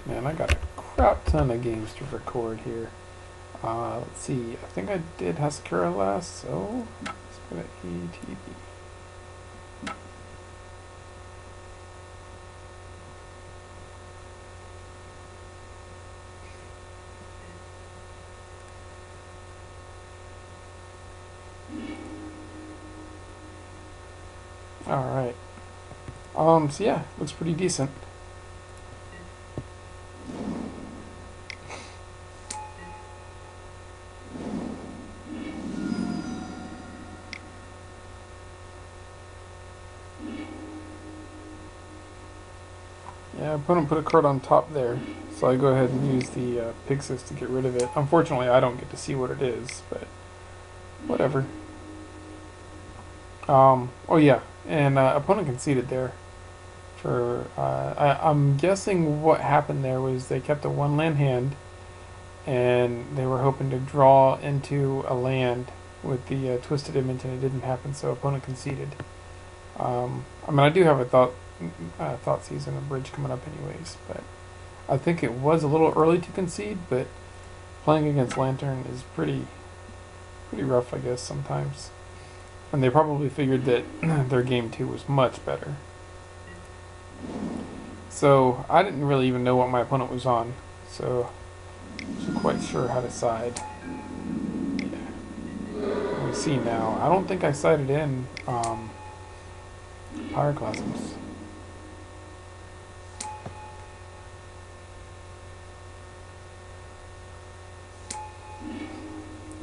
Man, I got a crap ton of games to record here. Let's see. I think I did Hasekura last, so let's go to ATV. Alright. So yeah, looks pretty decent. Yeah, opponent put a card on top there, so I go ahead and use the Pixis to get rid of it. Unfortunately, I don't get to see what it is, but whatever. Oh yeah, and opponent conceded there. I'm guessing what happened there was they kept a one land hand, and they were hoping to draw into a land with the twisted image, and it didn't happen, so opponent conceded. I mean, I do have a thought season and bridge coming up anyways, but I think it was a little early to concede, but playing against Lantern is pretty rough, I guess, sometimes. And they probably figured that their game 2 was much better. So I didn't really even know what my opponent was on, so I wasn't quite sure how to side. Yeah. We see now. I don't think I sided in Pyroclasms.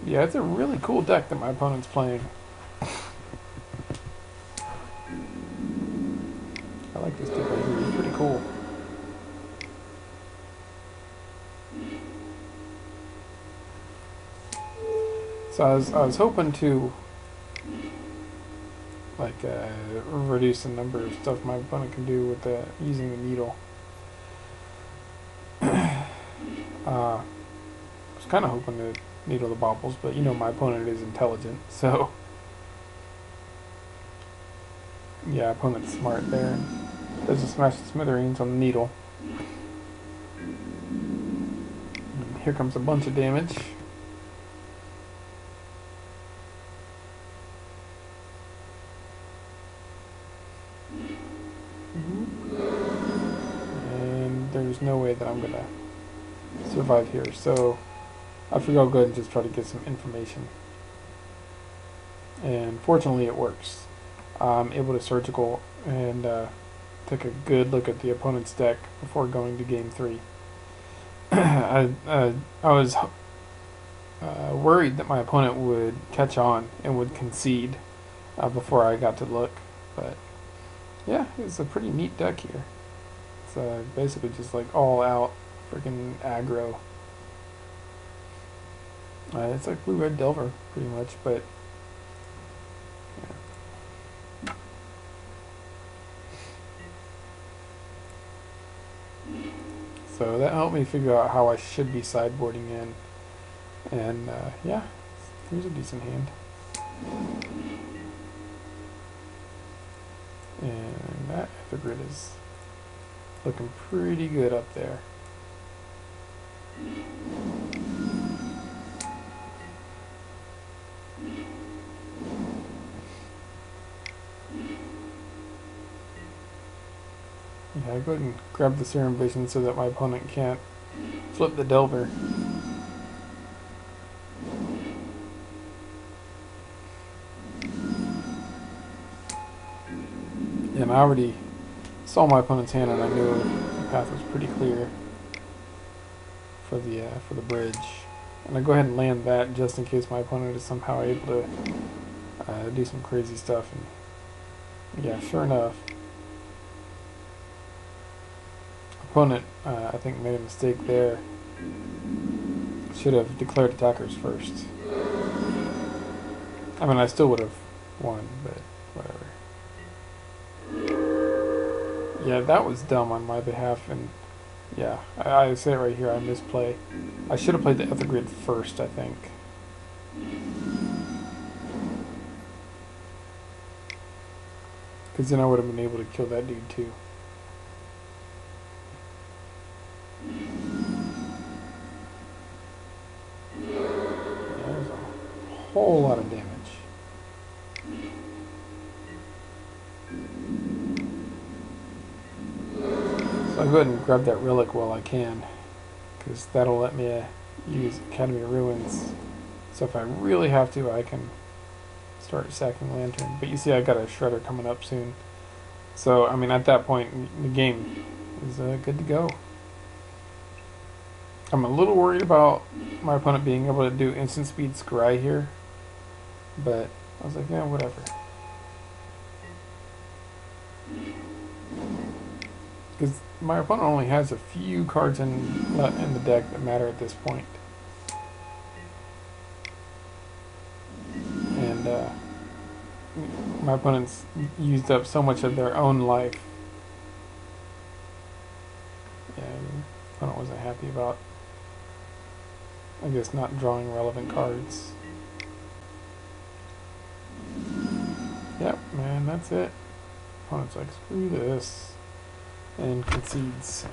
Yeah, it's a really cool deck that my opponent's playing. I like this deck right here. It's pretty cool. So I was hoping to like reduce the number of stuff my opponent can do with using the needle. I was kind of hoping to needle the baubles, but you know my opponent is intelligent, so yeah, opponent's smart there. And does a smash the smithereens on the needle. And here comes a bunch of damage. And there's no way that I'm gonna survive here, so I figure I'll go ahead and just try to get some information. And fortunately it works. I'm able to surgical and take a good look at the opponent's deck before going to game 3. I was worried that my opponent would catch on and would concede before I got to look, but yeah, it's a pretty neat deck here. It's basically just like all out freaking aggro. It's like blue-red Delver, pretty much, but yeah. So that helped me figure out how I should be sideboarding in, and yeah, here's a decent hand. And that Evergrid is looking pretty good up there. Yeah, I go ahead and grab the Serum Vision so that my opponent can't flip the Delver. And I already saw my opponent's hand, and I knew the path was pretty clear for the bridge. And I go ahead and land that just in case my opponent is somehow able to do some crazy stuff. And yeah, sure enough, opponent I think made a mistake there. Should have declared attackers first. I mean, I still would have won, but whatever. Yeah, that was dumb on my behalf, and yeah, I say it right here, I misplay. I should have played the Evergrid first, I think. Because then I would have been able to kill that dude too. whole lot of damage. So I'll go ahead and grab that relic while I can, because that'll let me use Academy of Ruins. So if I really have to, I can start sacking Lantern. But you see I got a Shredder coming up soon. So, I mean, at that point, the game is good to go. I'm a little worried about my opponent being able to do instant speed scry here. But I was like, yeah, whatever. Because my opponent only has a few cards in the deck that matter at this point. And my opponent's used up so much of their own life. Yeah, my opponent wasn't happy about, I guess, not drawing relevant cards. Yep, man, that's it. Opponent's like, screw this. And concedes.